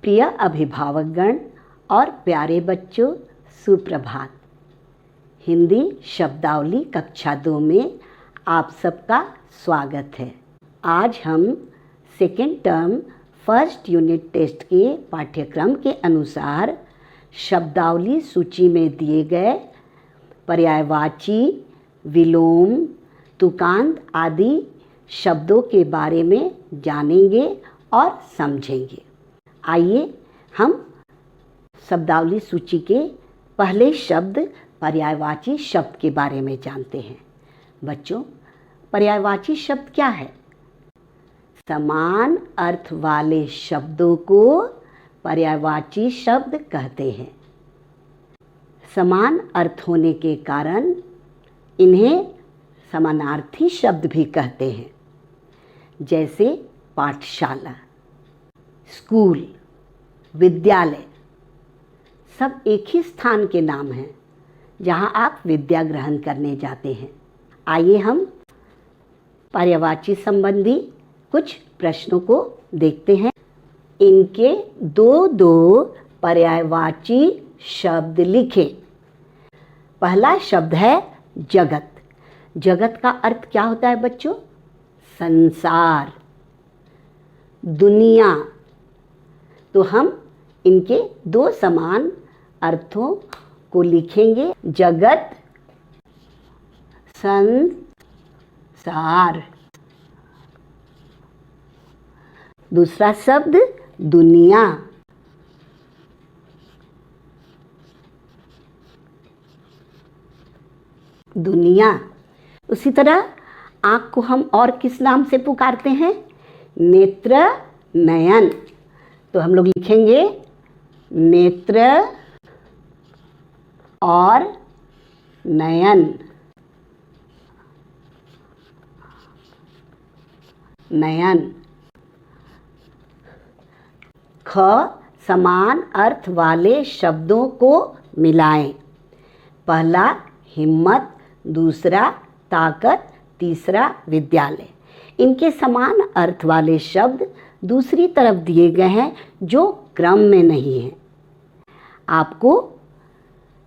प्रिय अभिभावकगण और प्यारे बच्चों, सुप्रभात। हिंदी शब्दावली कक्षा 2 में आप सबका स्वागत है। आज हम second term first unit test के पाठ्यक्रम के अनुसार शब्दावली सूची में दिए गए पर्यायवाची, विलोम, तुकांत आदि शब्दों के बारे में जानेंगे और समझेंगे। आइए हम शब्दावली सूची के पहले शब्द पर्यायवाची शब्द के बारे में जानते हैं। बच्चों, पर्यायवाची शब्द क्या है? समान अर्थ वाले शब्दों को पर्यायवाची शब्द कहते हैं। समान अर्थ होने के कारण इन्हें समानार्थी शब्द भी कहते हैं, जैसे पाठशाला, स्कूल, विद्यालय सब एक ही स्थान के नाम हैं जहां आप विद्या ग्रहण करने जाते हैं। आइए हम पर्यायवाची संबंधी कुछ प्रश्नों को देखते हैं। इनके दो पर्यायवाची शब्द लिखें। पहला शब्द है जगत। जगत का अर्थ क्या होता है बच्चों? संसार, दुनिया। तो हम इनके 2 समान अर्थों को लिखेंगे। जगत, संसार। दूसरा शब्द दुनिया। दुनिया। उसी तरह आँख को हम और किस नाम से पुकारते हैं? नेत्र, नयन। तो हम लोग लिखेंगे नेत्र और नयन। नयन। ख, समान अर्थ वाले शब्दों को मिलाएं। पहला हिम्मत, दूसरा ताकत, तीसरा विद्यालय। इनके समान अर्थ वाले शब्द दूसरी तरफ दिए गए हैं जो क्रम में नहीं है। आपको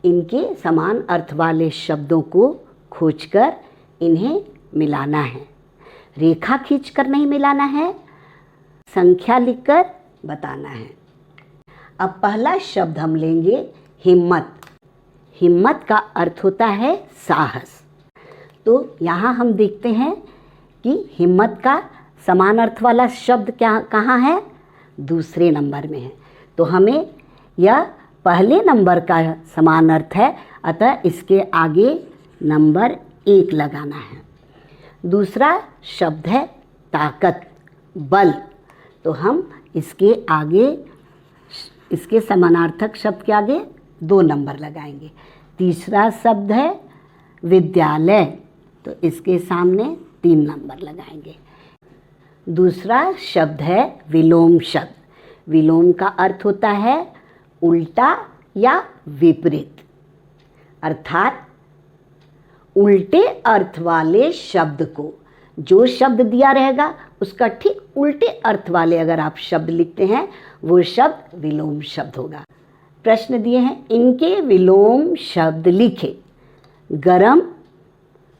इनके समान अर्थ वाले शब्दों को खोजकर इन्हें मिलाना है। रेखा खींचकर नहीं मिलाना है, संख्या लिखकर बताना है। अब पहला शब्द हम लेंगे हिम्मत। हिम्मत का अर्थ होता है साहस। तो यहाँ हम देखते हैं कि हिम्मत का समान अर्थ वाला शब्द कहाँ है? दूसरे नंबर में है। तो हमें यह पहले नंबर का समान अर्थ है, अतः इसके आगे नंबर 1 लगाना है। दूसरा शब्द है ताकत, बल। तो हम इसके आगे, इसके समानार्थक शब्द के आगे 2 नंबर लगाएंगे। तीसरा शब्द है विद्यालय, तो इसके सामने 3 नंबर लगाएंगे। दूसरा शब्द है विलोम शब्द। विलोम का अर्थ होता है उल्टा या विपरीत, अर्थात उल्टे अर्थ वाले शब्द को, जो शब्द दिया रहेगा उसका ठीक उल्टे अर्थ वाले अगर आप शब्द लिखते हैं वो शब्द विलोम शब्द होगा। प्रश्न दिए हैं, इनके विलोम शब्द लिखे। गरम,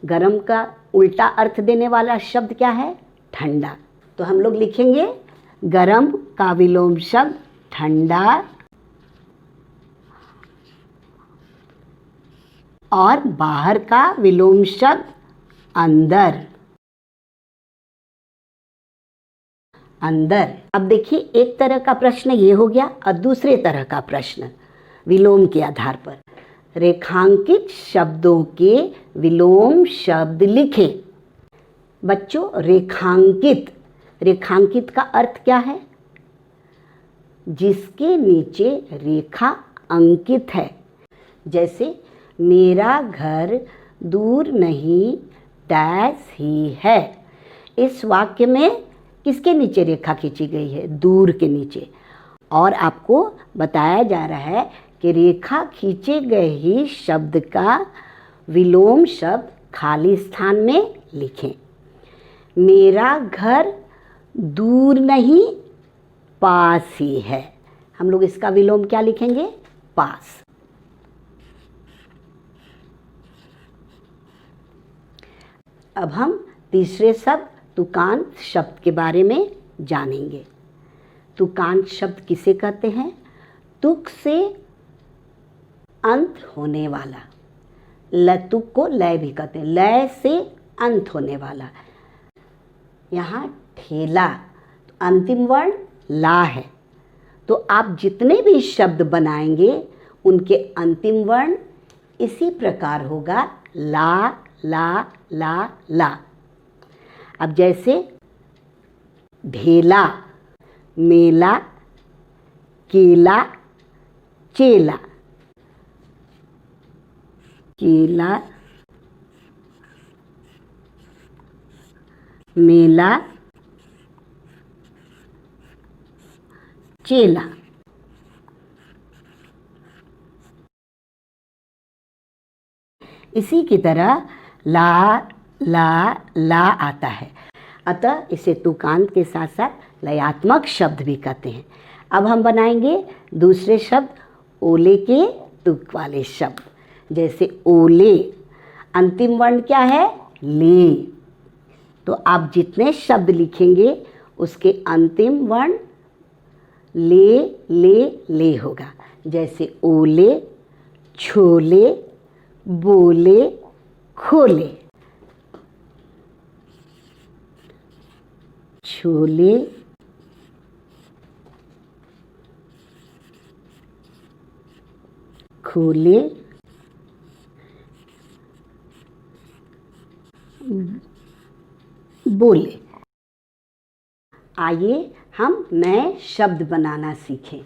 गरम का उल्टा अर्थ देने वाला शब्द क्या है? ठंडा। तो हम लोग लिखेंगे गरम का विलोम शब्द ठंडा, और बाहर का विलोम शब्द अंदर। अंदर। अब देखिए, एक तरह का प्रश्न ये हो गया और दूसरे तरह का प्रश्न विलोम के आधार पर। रेखांकित शब्दों के विलोम शब्द लिखें। बच्चों, रेखांकित, रेखांकित का अर्थ क्या है? जिसके नीचे रेखा अंकित है। जैसे मेरा घर दूर नहीं डैश ही है। इस वाक्य में किसके नीचे रेखा खींची गई है? दूर के नीचे। और आपको बताया जा रहा है कि रेखा खींचे गए ही शब्द का विलोम शब्द खाली स्थान में लिखें। मेरा घर दूर नहीं पास ही है। हम लोग इसका विलोम क्या लिखेंगे? पास। अब हम तीसरे शब्द तुकांत शब्द के बारे में जानेंगे। तुकांत शब्द किसे कहते हैं? तुक से अंत होने वाला। लतुक को लय भी कहते हैं, लय से अंत होने वाला। यहाँ ठेला, तो अंतिम वर्ण ला है, तो आप जितने भी शब्द बनाएंगे उनके अंतिम वर्ण इसी प्रकार होगा, ला ला ला ला। अब जैसे ढेला, मेला, केला, चेला। केला, मेला, चेला। इसी की तरह ला ला ला आता है, अतः इसे तुकांत के साथ साथ लयात्मक शब्द भी कहते हैं। अब हम बनाएंगे दूसरे शब्द, ओले के तुक वाले शब्द। जैसे ओले, अंतिम वर्ण क्या है? ले। तो आप जितने शब्द लिखेंगे उसके अंतिम वर्ण ले ले ले होगा। जैसे ओले, छोले, बोले, खोले। छोले, खोले, बोले। आइए हम नए शब्द बनाना सीखें।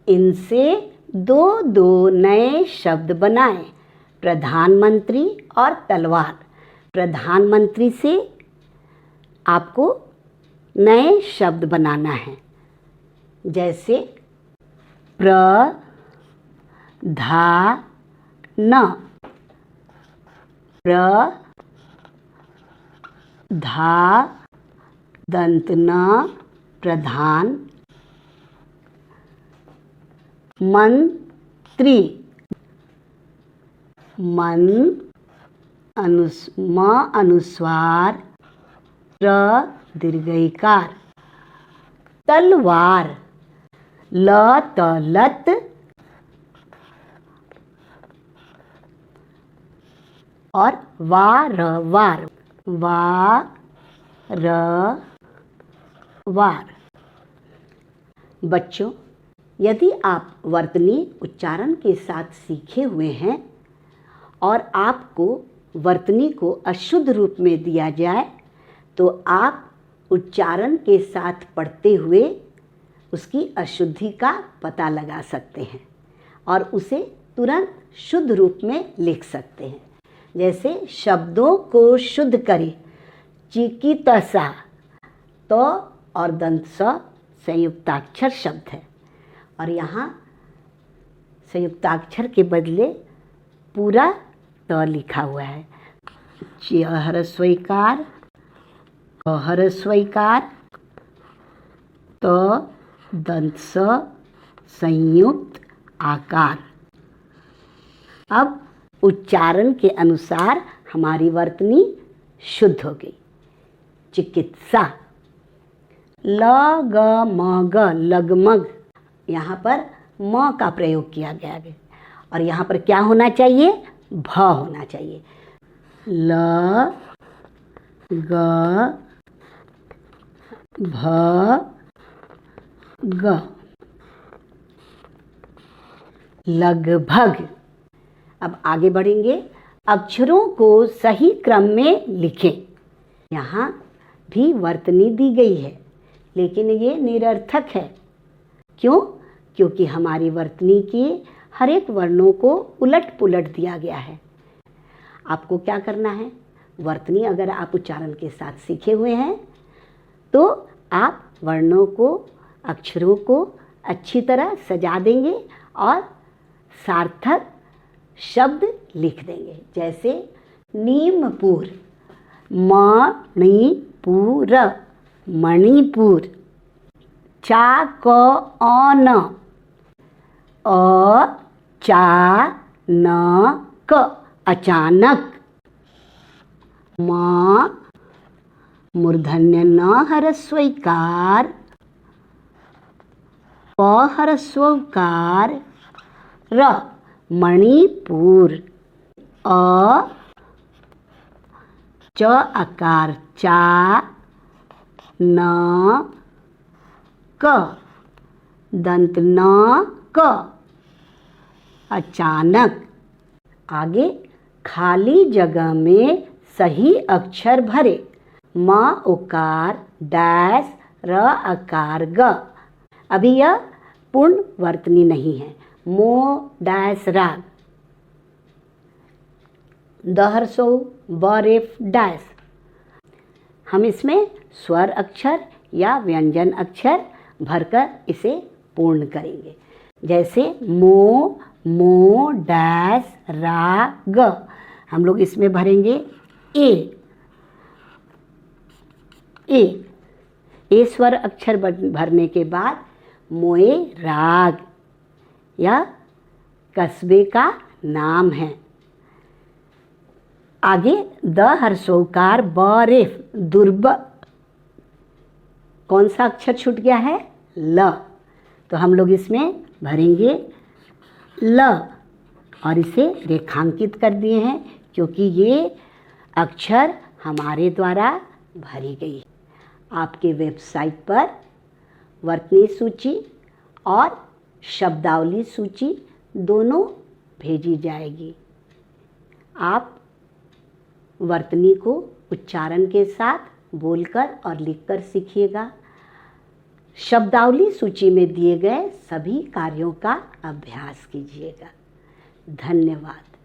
इनसे दो दो नए शब्द बनाएं। प्रधानमंत्री और तलवार। प्रधानमंत्री से आपको नए शब्द बनाना है। जैसे प्रधान, दंत न, प्रधान। मंत्री, मन अनुस्वार, दीर्घईकार। तलवार, ल त लत, और वार, वार। बच्चों, यदि आप वर्तनी उच्चारण के साथ सीखे हुए हैं और आपको वर्तनी को अशुद्ध रूप में दिया जाए तो आप उच्चारण के साथ पढ़ते हुए उसकी अशुद्धि का पता लगा सकते हैं और उसे तुरंत शुद्ध रूप में लिख सकते हैं। जैसे शब्दों को शुद्ध करें। चिकित्सा, तो और दंत स संयुक्ताक्षर शब्द है और यहाँ संयुक्ताक्षर के बदले पूरा त लिखा हुआ है। च स्वीकार, क स्वीकार, तो दंत स संयुक्त आकार। अब उच्चारण के अनुसार हमारी वर्तनी शुद्ध हो गई। चिकित्सा, लगमग, लगमग, यहाँ पर म का प्रयोग किया गया है और यहाँ पर क्या होना चाहिए? भ होना चाहिए। ल ग भ ग, लगभग। अब आगे बढ़ेंगे। अक्षरों को सही क्रम में लिखें। यहाँ भी वर्तनी दी गई है लेकिन ये निरर्थक है। क्यों? क्योंकि हमारी वर्तनी के हर एक वर्णों को उलट पुलट दिया गया है। आपको क्या करना है? वर्तनी अगर आप उच्चारण के साथ सीखे हुए हैं तो आप वर्णों को, अक्षरों को अच्छी तरह सजा देंगे और सार्थक शब्द लिख देंगे। जैसे नीमपुर, मणिपुर, मणिपुर। चा क औ न, अ चा न क अचानक, म मूर्धन्य न ह्रस्व ईकार, प ह्रस्व उकार, र मणिपुर, अ च अकार चा, न क दंत न क अचानक। आगे खाली जगह में सही अक्षर भरे। म उकार डैश र अकार ग। अभी यह पूर्ण वर्तनी नहीं है। मो डैश राग, दहरसो बरेफ डैश। हम इसमें स्वर अक्षर या व्यंजन अक्षर भरकर इसे पूर्ण करेंगे। जैसे मो, मो डैश रा ग, हम लोग इसमें भरेंगे ए। ए स्वर अक्षर भरने के बाद मोए राग, यह कस्बे का नाम है। आगे द हर्षोकार बरेफ दुर्ब, कौन सा अक्षर छूट गया है? ल। तो हम लोग इसमें भरेंगे ल और इसे रेखांकित कर दिए हैं क्योंकि ये अक्षर हमारे द्वारा भरी गई। आपके वेबसाइट पर वर्तनी सूची और शब्दावली सूची दोनों भेजी जाएगी। आप वर्तनी को उच्चारण के साथ बोलकर और लिखकर सीखिएगा। शब्दावली सूची में दिए गए सभी कार्यों का अभ्यास कीजिएगा। धन्यवाद।